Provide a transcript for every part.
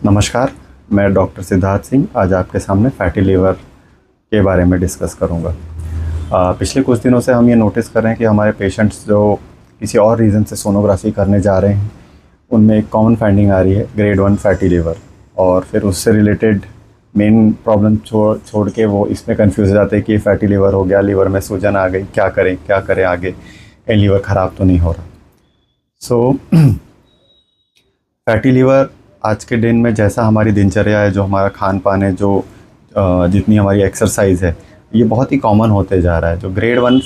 नमस्कार, मैं डॉक्टर सिद्धार्थ सिंह आज आपके सामने फैटी लीवर के बारे में डिस्कस करूंगा। पिछले कुछ दिनों से हम ये नोटिस कर रहे हैं कि हमारे पेशेंट्स जो किसी और रीज़न से सोनोग्राफी करने जा रहे हैं, उनमें एक कॉमन फाइंडिंग आ रही है ग्रेड 1 फैटी लीवर, और फिर उससे रिलेटेड मेन प्रॉब्लम छोड़ के वो इसमें कन्फ्यूज़ हो जाते हैं कि फैटी लीवर हो गया, लीवर में सूजन आ गई, क्या करें आगे, कहीं लीवर ख़राब तो नहीं हो रहा। सो फैटी लीवर आज के दिन में जैसा हमारी दिनचर्या है, जो हमारा खान पान है, जो जितनी हमारी एक्सरसाइज है, ये बहुत ही कॉमन होते जा रहा है। जो ग्रेड 1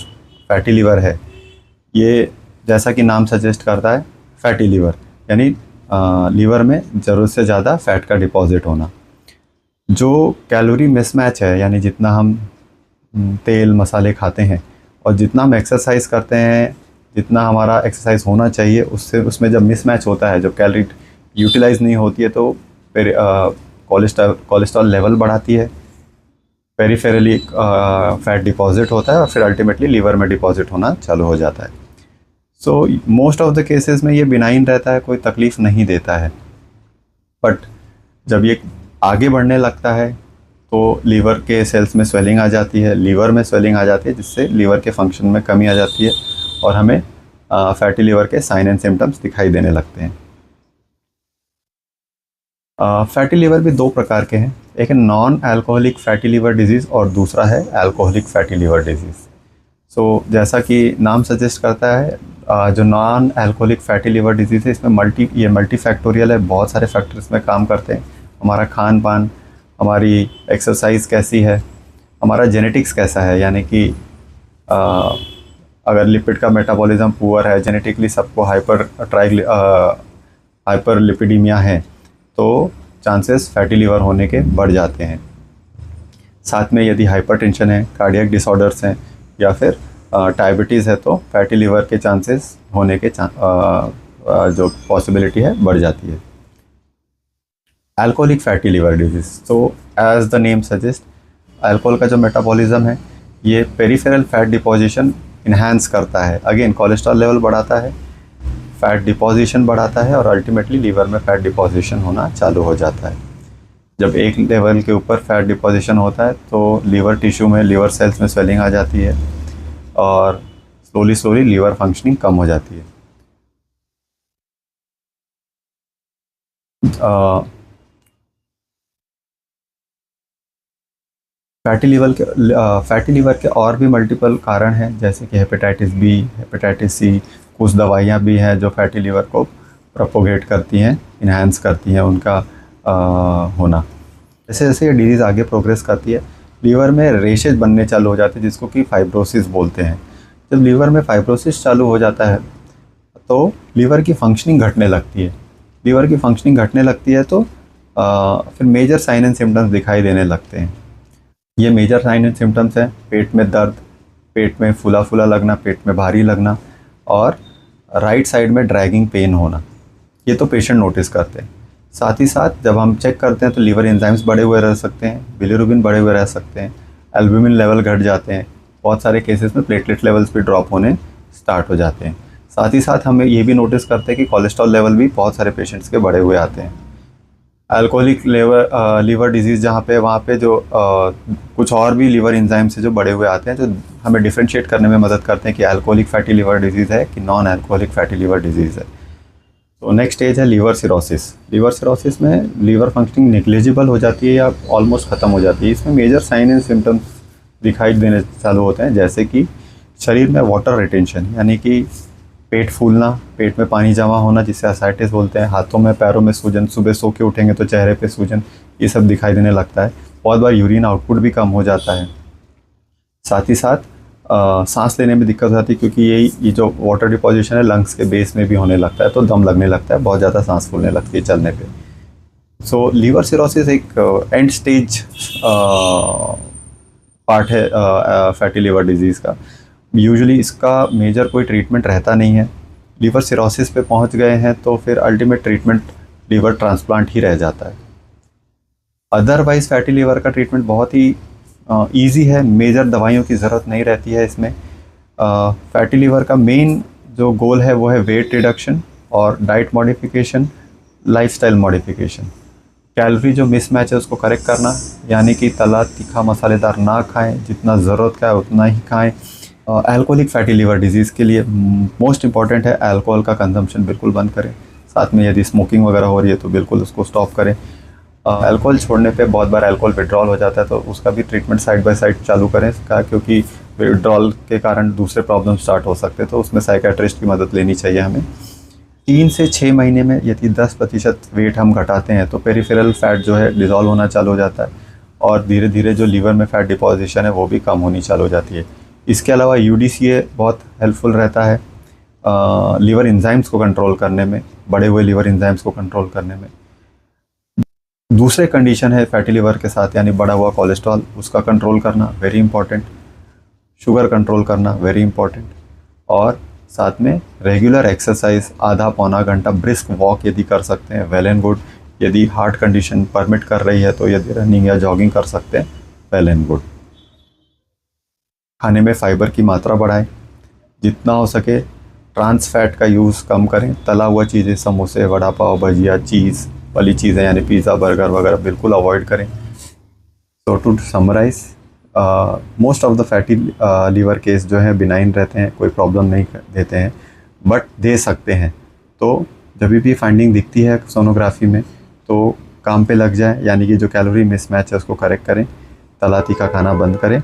फैटी लीवर है, ये जैसा कि नाम सजेस्ट करता है फैटी लीवर, यानी लीवर में ज़रूरत से ज़्यादा फ़ैट का डिपॉजिट होना। जो कैलोरी मिसमैच है, यानी जितना हम तेल मसाले खाते हैं और जितना हम एक्सरसाइज करते हैं, जितना हमारा एक्सरसाइज होना चाहिए, उससे उसमें जब मिसमैच होता है, जो कैलोरी यूटिलाइज नहीं होती है, तो फिर कोलेस्ट्रॉल लेवल बढ़ाती है, पेरिफेरली फैट डिपॉजिट होता है और फिर अल्टीमेटली लीवर में डिपॉजिट होना चालू हो जाता है। So most of the cases में ये बिनाइन रहता है, कोई तकलीफ़ नहीं देता है। बट जब ये आगे बढ़ने लगता है तो लीवर के सेल्स में स्वेलिंग आ जाती है, लीवर में स्वेलिंग आ जाती है, जिससे लीवर के फंक्शन में कमी आ जाती है और हमें फैटी लीवर के साइन एंड सिम्टम्स दिखाई देने लगते हैं। फैटी लीवर भी दो प्रकार के हैं, एक है non alcoholic fatty liver disease और दूसरा है alcoholic fatty liver disease. So जैसा कि नाम सजेस्ट करता है, जो non alcoholic fatty liver disease है, इसमें मल्टी फैक्टोरियल है, बहुत सारे फैक्टर्स में काम करते हैं। हमारा खान पान, हमारी एक्सरसाइज कैसी है, हमारा जेनेटिक्स कैसा है, यानी कि अगर लिपिड का मेटाबॉलिज्म पुअर है, जेनेटिकली सबको हाइपर लिपिडीमिया है, तो चांसेस फैटी लीवर होने के बढ़ जाते हैं। साथ में यदि हाइपरटेंशन है, कार्डियक डिसऑर्डर्स हैं या फिर डायबिटीज़ है, तो फैटी लीवर के चांसेस होने के जो पॉसिबिलिटी है बढ़ जाती है। अल्कोहलिक फैटी लीवर डिजीज़, तो as the name suggest, alcohol का जो मेटाबॉलिज्म है, ये पेरिफेरल फैट डिपोजिशन इन्हांस करता है। अगेन कोलेस्ट्रॉल लेवल बढ़ाता है, फैट डिपोजिशन बढ़ाता है और अल्टीमेटली लीवर में फ़ैट डिपोजिशन होना चालू हो जाता है। जब एक लेवल के ऊपर फैट डिपोजिशन होता है तो लीवर टिश्यू में, लीवर सेल्स में स्वेलिंग आ जाती है और स्लोली लीवर फंक्शनिंग कम हो जाती है। फैटी लीवर के और भी मल्टीपल कारण हैं, जैसे कि हेपेटाइटिस बी, हेपेटाइटिस सी। कुछ दवाइयाँ भी हैं जो फैटी लीवर को प्रोपोगेट करती हैं, इन्हांस करती हैं उनका होना। जैसे जैसे ये डिजीज़ आगे प्रोग्रेस करती है, लीवर में रेशेज बनने चालू हो जाते हैं, जिसको कि फाइब्रोसिस बोलते हैं। जब लीवर में फाइब्रोसिस चालू हो जाता है तो लीवर की फंक्शनिंग घटने लगती है। लीवर की फंक्शनिंग घटने लगती है तो फिर मेजर साइन एंड सिम्टम्स दिखाई देने लगते हैं। ये मेजर साइन एंड सिम्टम्स हैं पेट में दर्द, पेट में फूला फूला लगना, पेट में भारी लगना और राइट साइड में ड्रैगिंग पेन होना। ये तो पेशेंट नोटिस करते हैं। साथ ही साथ जब हम चेक करते हैं तो लीवर एंजाइम्स बढ़े हुए रह सकते हैं, बिलिरुबिन बढ़े हुए रह सकते हैं, एल्ब्यूमिन लेवल घट जाते हैं, बहुत सारे केसेस में प्लेटलेट लेवल्स भी ड्रॉप होने स्टार्ट हो जाते हैं। साथ ही साथ हमें ये भी नोटिस करते हैं कि कोलेस्ट्रॉल लेवल भी बहुत सारे पेशेंट्स के बढ़े हुए आते हैं। अल्कोहलिक लीवर डिजीज़ जहाँ पे, वहाँ पे जो कुछ और भी लीवर एंजाइम से जो बढ़े हुए आते हैं, जो हमें डिफरेंशिएट करने में मदद करते हैं कि अल्कोहलिक फैटी लीवर डिजीज़ है कि non alcoholic fatty liver disease है। तो नेक्स्ट स्टेज है लीवर सिरोसिस। लीवर सिरोसिस में लीवर फंक्शनिंग नेग्लिजिबल हो जाती है या ऑलमोस्ट ख़त्म हो जाती है। इसमें मेजर साइन एंड सिम्टम्स दिखाई देने चालू होते हैं, जैसे कि शरीर में वाटर रिटेंशन, यानी कि पेट फूलना, पेट में पानी जमा होना, जिसे असाइटिस बोलते हैं, हाथों में पैरों में सूजन, सुबह सो के उठेंगे तो चेहरे पे सूजन, ये सब दिखाई देने लगता है। बहुत बार यूरिन आउटपुट भी कम हो जाता है। साथ ही साथ सांस लेने में दिक्कत हो जाती है, क्योंकि ये जो वाटर डिपोजिशन है लंग्स के बेस में भी होने लगता है, तो दम लगने लगता है, बहुत ज़्यादा सांस फूलने लगती है चलने पे। सो लीवर सिरोसिस एक एंड स्टेज पार्ट है फैटी लीवर डिजीज़ का। यूजुअली इसका मेजर कोई ट्रीटमेंट रहता नहीं है। लीवर सिरोसिस पे पहुंच गए हैं तो फिर अल्टीमेट ट्रीटमेंट लीवर ट्रांसप्लांट ही रह जाता है। अदरवाइज़ फैटी लीवर का ट्रीटमेंट बहुत ही इजी है, मेजर दवाइयों की ज़रूरत नहीं रहती है इसमें। फैटी लीवर का मेन जो गोल है वो है वेट रिडक्शन और diet modification, lifestyle modification. Calorie जो मिसमैच है उसको करेक्ट करना, यानी कि तला तीखा मसालेदार ना खाएं, जितना ज़रूरत का है उतना ही खाएं। अल्कोहलिक फैटी लिवर डिजीज़ के लिए मोस्ट इंपॉर्टेंट है अल्कोहल का कंजम्पशन बिल्कुल बंद करें। साथ में यदि स्मोकिंग वगैरह हो रही है तो बिल्कुल उसको स्टॉप करें। अल्कोहल छोड़ने पे बहुत बार अल्कोहल विड्रॉल हो जाता है, तो उसका भी ट्रीटमेंट साइड बाय साइड चालू करें इसका, क्योंकि विड्रॉल के कारण दूसरे प्रॉब्लम स्टार्ट हो सकते हैं, तो उसमें साइकेट्रिस्ट की मदद लेनी चाहिए हमें। 3 से 6 महीने में यदि 10% वेट हम घटाते हैं तो पेरिफेरल फैट जो है डिज़ोल्व होना चालू हो जाता है, और धीरे धीरे जो लीवर में फैट डिपॉजिशन है वो भी कम होनी चालू हो जाती है। इसके अलावा UDCA बहुत हेल्पफुल रहता है लीवर इंजाइम्स को कंट्रोल करने में, बढ़े हुए लीवर इंजाइम्स को कंट्रोल करने में। दूसरे कंडीशन है फैटी लिवर के साथ, यानी बढ़ा हुआ कोलेस्ट्रॉल, उसका कंट्रोल करना वेरी इंपॉर्टेंट। शुगर कंट्रोल करना वेरी इंपॉर्टेंट, और साथ में रेगुलर एक्सरसाइज, आधा पौना घंटा ब्रिस्क वॉक यदि कर सकते हैं वेल एंड गुड। यदि हार्ट कंडीशन परमिट कर रही है तो यदि रनिंग या जॉगिंग कर सकते हैं वेल एंड गुड। खाने में फाइबर की मात्रा बढ़ाएं, जितना हो सके ट्रांस फैट का यूज़ कम करें। तला हुआ चीज़ें, समोसे, वड़ा पाव, भजिया, चीज़ वाली चीज़ें यानी पिज़्ज़ा, बर्गर वगैरह बिल्कुल अवॉइड करें। So to summarize, most of the fatty liver case जो है बिनाइन रहते हैं, कोई प्रॉब्लम नहीं देते हैं, बट दे सकते हैं। तो जब भी फाइंडिंग दिखती है सोनोग्राफी में तो काम पे लग जाए, यानी कि जो कैलोरी मिसमैच है उसको करेक्ट करें, तला तीखा खाना बंद करें,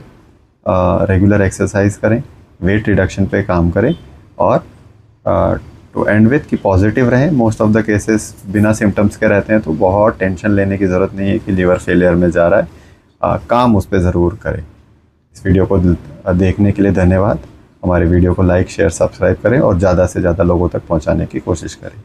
रेगुलर एक्सरसाइज करें, वेट रिडक्शन पे काम करें, और टू एंड विथ कि पॉजिटिव रहें। मोस्ट ऑफ द केसेस बिना सिम्टम्स के रहते हैं, तो बहुत टेंशन लेने की ज़रूरत नहीं है कि लीवर फेलियर में जा रहा है। काम उस पर ज़रूर करें। इस वीडियो को देखने के लिए धन्यवाद। हमारे वीडियो को लाइक, शेयर, सब्सक्राइब करें और ज़्यादा से ज़्यादा लोगों तक पहुंचाने की कोशिश करें।